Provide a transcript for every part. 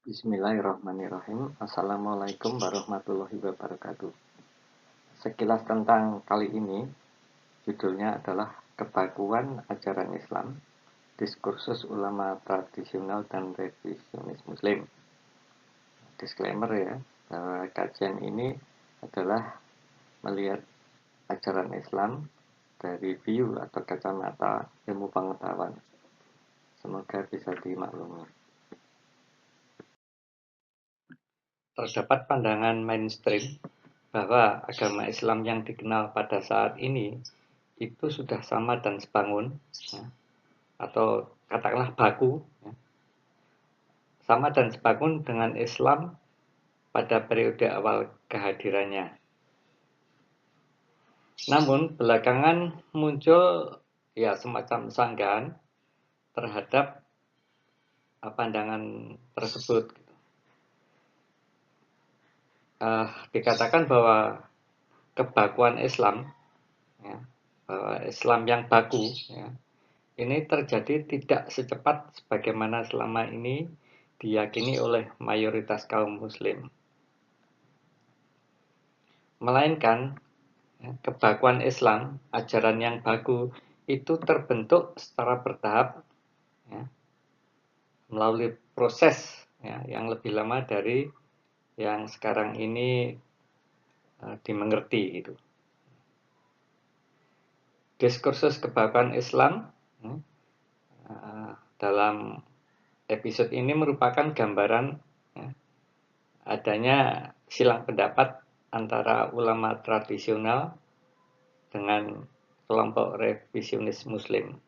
Bismillahirrahmanirrahim. Assalamualaikum warahmatullahi wabarakatuh. Sekilas tentang kali ini, judulnya adalah Kebakuan Ajaran Islam, Diskursus Ulama Tradisional dan Revisionis Muslim. Disclaimer ya, bahwa kajian ini adalah melihat ajaran Islam dari view atau kacamata ilmu pengetahuan. Semoga bisa dimaklumi. Terdapat pandangan mainstream bahwa agama Islam yang dikenal pada saat ini itu sudah sama dan sebangun, ya, atau katakanlah baku, ya, sama dan sebangun dengan Islam pada periode awal kehadirannya. Namun belakangan muncul ya semacam sanggahan terhadap pandangan tersebut. Dikatakan bahwa kebakuan Islam, ya, bahwa Islam yang baku, ya, ini terjadi tidak secepat sebagaimana selama ini diyakini oleh mayoritas kaum muslim. Melainkan, ya, kebakuan Islam, ajaran yang baku, itu terbentuk secara bertahap, ya, melalui proses, ya, yang lebih lama dari yang sekarang ini dimengerti gitu. Diskursus kebakuan Islam, ya, dalam episode ini merupakan gambaran, ya, adanya silang pendapat antara ulama tradisional dengan kelompok revisionis muslim.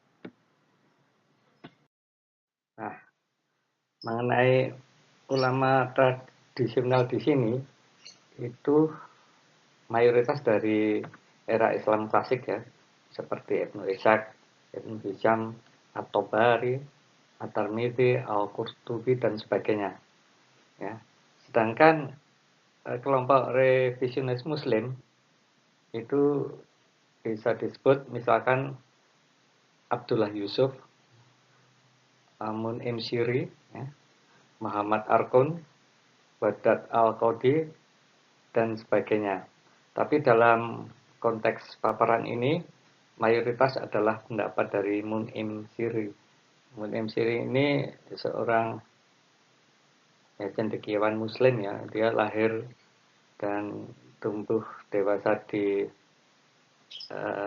Nah, mengenai ulama tradisional di sini itu mayoritas dari era Islam klasik ya, seperti Ibnu Ishaq, Ibnu Hisham, At-Tabari, At-Tirmidzi, Al-Qurtubi dan sebagainya. Ya. Sedangkan kelompok revisionis muslim itu bisa disebut misalkan Abdullah Yusuf, Mun'im Syiri, ya, Muhammad Arkun, Baghdad Al-Qadi, dan sebagainya. Tapi dalam konteks paparan ini, mayoritas adalah pendapat dari Mun'im Syiri. Mun'im Syiri ini seorang ya, cendekiawan muslim ya. Dia lahir dan tumbuh dewasa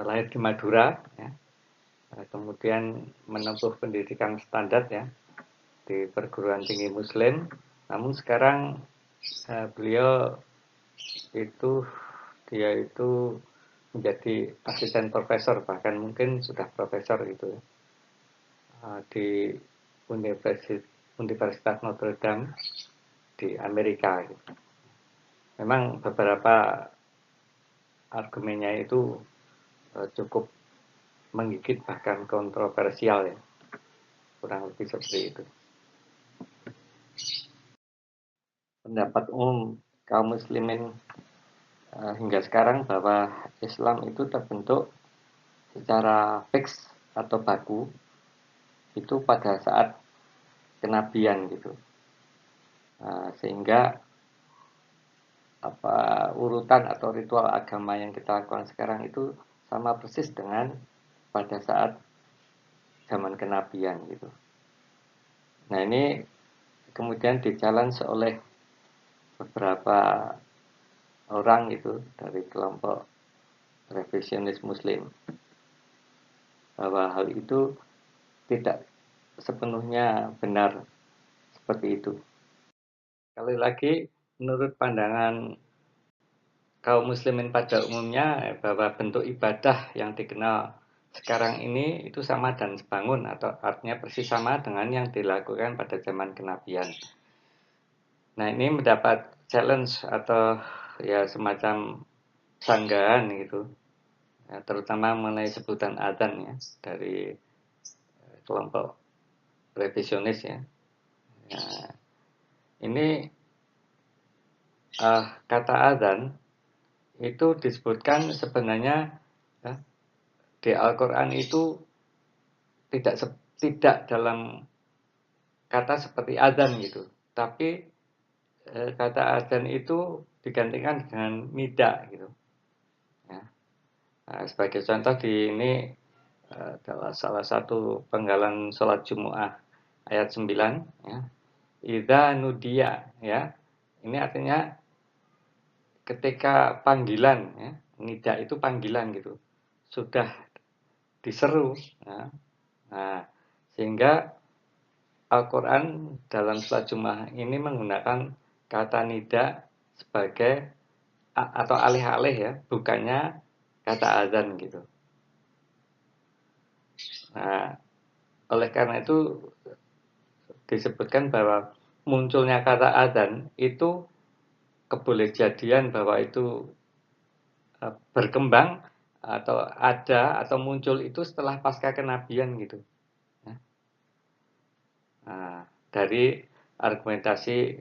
lahir di Madura, ya. Kemudian menempuh pendidikan standar ya di perguruan tinggi muslim. Namun sekarang beliau dia itu menjadi asisten profesor, bahkan mungkin sudah profesor gitu di Universitas Notre Dame di Amerika gitu. Memang beberapa argumennya itu cukup menggigit bahkan kontroversial ya, kurang lebih seperti itu. Pendapat umum kaum muslimin hingga sekarang bahwa Islam itu terbentuk secara fix atau baku itu pada saat kenabian gitu, sehingga urutan atau ritual agama yang kita lakukan sekarang itu sama persis dengan pada saat zaman kenabian gitu. Nah ini kemudian di-challenge oleh beberapa orang gitu dari kelompok revisionis muslim bahwa hal itu tidak sepenuhnya benar seperti itu. Sekali lagi, menurut pandangan kaum muslimin pada umumnya bahwa bentuk ibadah yang dikenal sekarang ini itu sama dan sebangun atau artinya persis sama dengan yang dilakukan pada zaman kenabian. Nah ini mendapat challenge atau ya semacam sanggahan gitu, ya, terutama mengenai sebutan adzan ya dari kelompok revisionis ya. Ya ini kata adzan itu disebutkan sebenarnya ya, di Al-Quran itu tidak dalam kata seperti adzan gitu. tapi kata adzan itu digantikan dengan nida gitu. Ya. Nah, sebagai contoh di ini adalah salah satu penggalan sholat Jumu'ah ayat 9 ya. Idza nudiya ya. Ini artinya ketika panggilan ya, nida itu panggilan gitu. Sudah diseru ya. Nah, sehingga Al-Qur'an dalam sholat Jumu'ah ini menggunakan kata nida sebagai atau alih-alih ya, bukannya kata azan gitu. Nah, oleh karena itu disebutkan bahwa munculnya kata azan itu kebolehjadian bahwa itu berkembang atau ada atau muncul itu setelah pasca kenabian gitu. Nah, dari argumentasi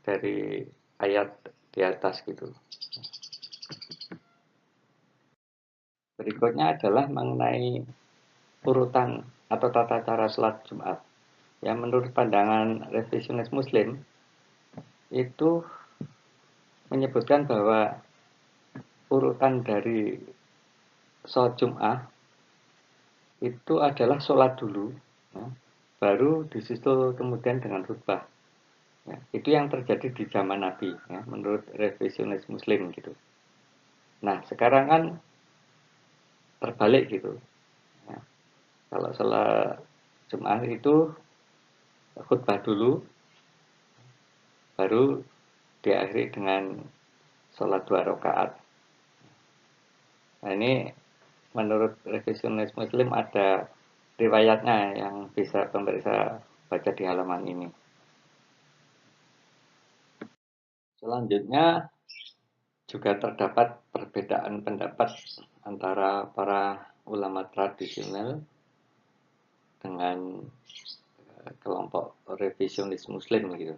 dari ayat di atas gitu. Berikutnya adalah mengenai urutan atau tata cara sholat Jumat. Ya, menurut pandangan revisionis Muslim itu menyebutkan bahwa urutan dari sholat Jumat itu adalah sholat dulu, ya, baru disusul kemudian dengan khutbah. Ya, itu yang terjadi di zaman Nabi, ya, menurut revisionis Muslim gitu. Nah, sekarang kan terbalik gitu. Ya. Kalau sholat Jumat itu khutbah dulu, baru diakhiri dengan sholat 2 rakaat. Nah, ini menurut revisionis Muslim ada riwayatnya yang bisa pemeriksa baca di halaman ini. Selanjutnya juga terdapat perbedaan pendapat antara para ulama tradisional dengan kelompok revisionis Muslim gitu,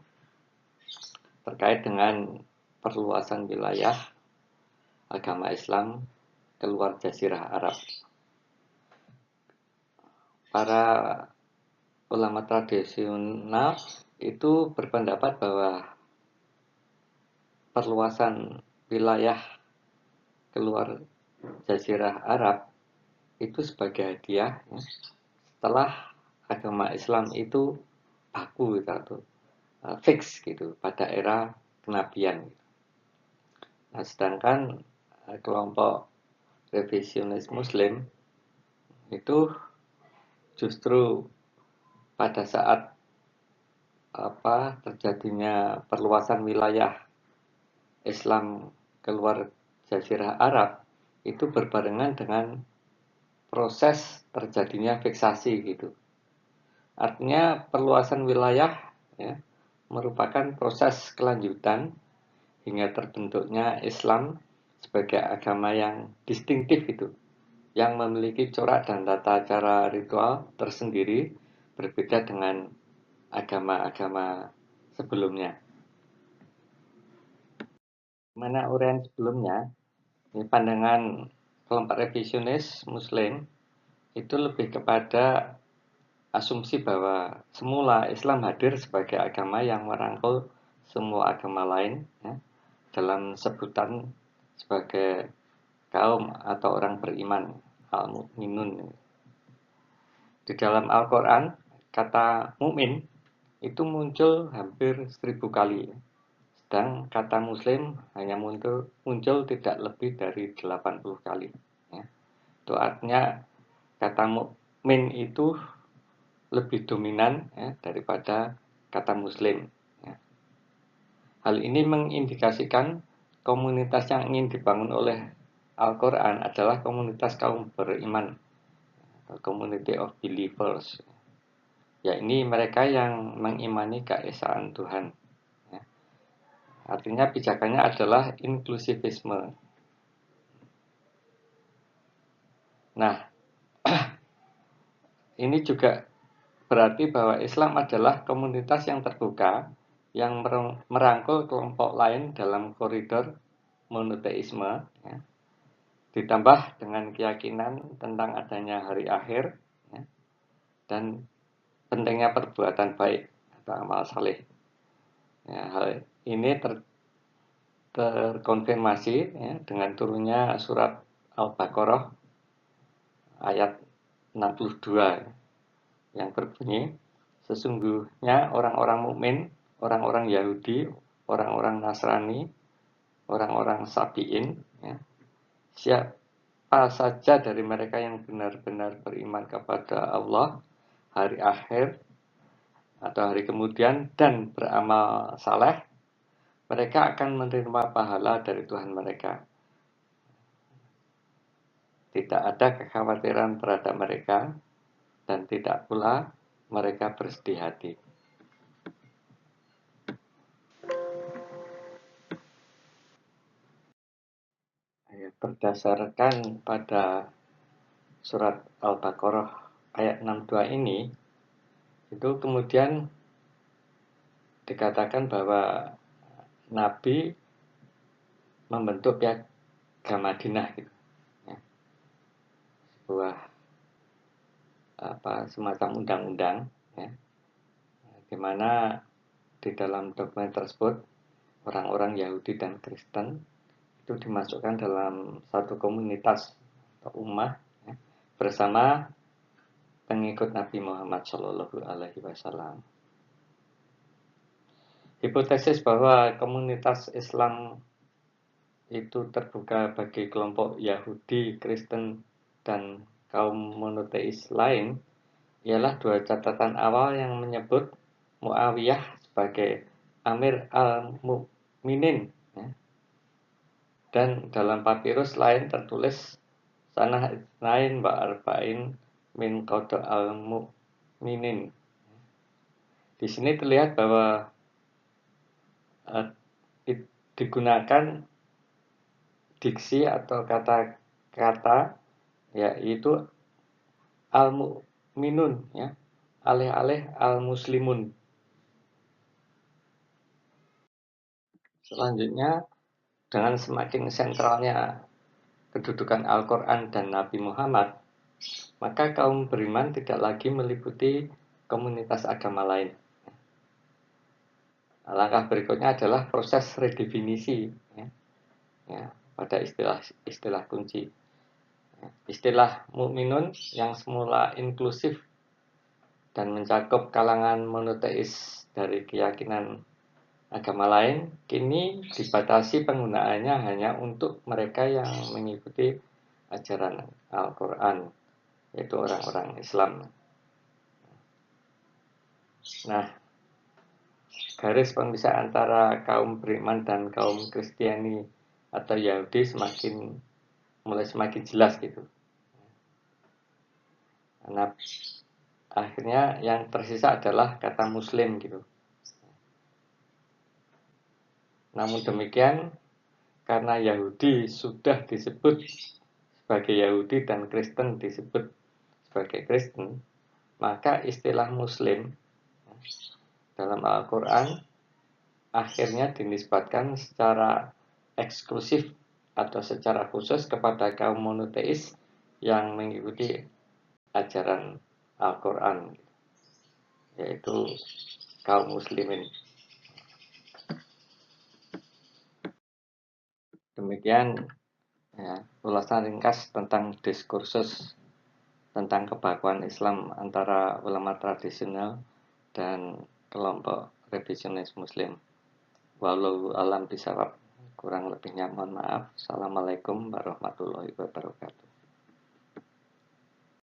terkait dengan perluasan wilayah agama Islam keluar Jazirah Arab. Para ulama tradisional itu berpendapat bahwa perluasan wilayah keluar Jazirah Arab itu sebagai hadiah ya, setelah agama Islam itu baku gitu, atau fix gitu pada era kenabian. Nah, sedangkan kelompok revisionis Muslim itu justru pada saat terjadinya perluasan wilayah Islam keluar Jazirah Arab itu berbarengan dengan proses terjadinya fiksasi gitu. Artinya perluasan wilayah ya, merupakan proses kelanjutan hingga terbentuknya Islam sebagai agama yang distintif itu, yang memiliki corak dan tata cara ritual tersendiri berbeda dengan agama-agama sebelumnya. Mana uraian sebelumnya, ini pandangan kelompok revisionis Muslim itu lebih kepada asumsi bahwa semula Islam hadir sebagai agama yang merangkul semua agama lain ya, dalam sebutan sebagai kaum atau orang beriman, al-mu'minun. Di dalam Al-Quran, kata mukmin itu muncul hampir 1000 kali. Sedang kata muslim hanya muncul tidak lebih dari 80 kali. Ya. Itu artinya kata mukmin itu lebih dominan ya, daripada kata muslim. Ya. Hal ini mengindikasikan komunitas yang ingin dibangun oleh Al-Quran adalah komunitas kaum beriman, community of believers. Ya, ini mereka yang mengimani keesaan Tuhan. Ya. Artinya pijakannya adalah inklusivisme. Nah, ini juga berarti bahwa Islam adalah komunitas yang terbuka, yang merangkul kelompok lain dalam koridor monoteisme, ya. Ditambah dengan keyakinan tentang adanya hari akhir, ya, dan pentingnya perbuatan baik atau amal saleh. Ya, hal ini terkonfirmasi ya, dengan turunnya surat Al-Baqarah ayat 62 yang berbunyi, sesungguhnya orang-orang mukmin, orang-orang Yahudi, orang-orang Nasrani, orang-orang Sabi'in, ya, siapa saja dari mereka yang benar-benar beriman kepada Allah, hari akhir, atau hari kemudian, dan beramal saleh, mereka akan menerima pahala dari Tuhan mereka. Tidak ada kekhawatiran terhadap mereka, dan tidak pula mereka bersedih hati. Berdasarkan pada surat Al-Baqarah ayat 62 ini, itu kemudian dikatakan bahwa Nabi membentuk piagam Madinah gitu. Ya. Sebuah semacam undang-undang, ya, di mana di dalam dokumen tersebut orang-orang Yahudi dan Kristen itu dimasukkan dalam satu komunitas atau ummah, ya, bersama pengikut Nabi Muhammad Shallallahu Alaihi Wasallam. Hipotesis bahwa komunitas Islam itu terbuka bagi kelompok Yahudi, Kristen, dan kaum monoteis lain ialah dua catatan awal yang menyebut Muawiyah sebagai Amir al-Mu'minin, ya. Dan dalam papirus lain tertulis Sanah Isnain wa Arba'in min Qadr al-Mu'minin. Di sini terlihat bahwa digunakan diksi atau kata-kata yaitu al-mu'minun, ya, alih-alih al-muslimun. Selanjutnya, dengan semakin sentralnya kedudukan Al-Quran dan Nabi Muhammad, maka kaum beriman tidak lagi meliputi komunitas agama lain. Langkah berikutnya adalah proses redefinisi, ya, ya, pada istilah kunci. Istilah mukminun yang semula inklusif dan mencakup kalangan monoteis dari keyakinan agama lain, kini dibatasi penggunaannya hanya untuk mereka yang mengikuti ajaran Al-Quran, yaitu orang-orang Islam. Nah, garis pemisah antara kaum beriman dan kaum Kristiani atau Yahudi mulai semakin jelas gitu. Nah, akhirnya yang tersisa adalah kata Muslim gitu. Namun demikian, karena Yahudi sudah disebut sebagai Yahudi dan Kristen disebut sebagai Kristen, maka istilah Muslim dalam Al-Quran akhirnya dinisbatkan secara eksklusif atau secara khusus kepada kaum monoteis yang mengikuti ajaran Al-Quran, yaitu kaum muslimin. Demikian, ya, ulasan ringkas tentang diskursus tentang kebakuan Islam antara ulama tradisional dan kelompok revisionis Muslim. Wallahu alam bisawab. Kurang lebihnya mohon maaf. Assalamualaikum warahmatullahi wabarakatuh.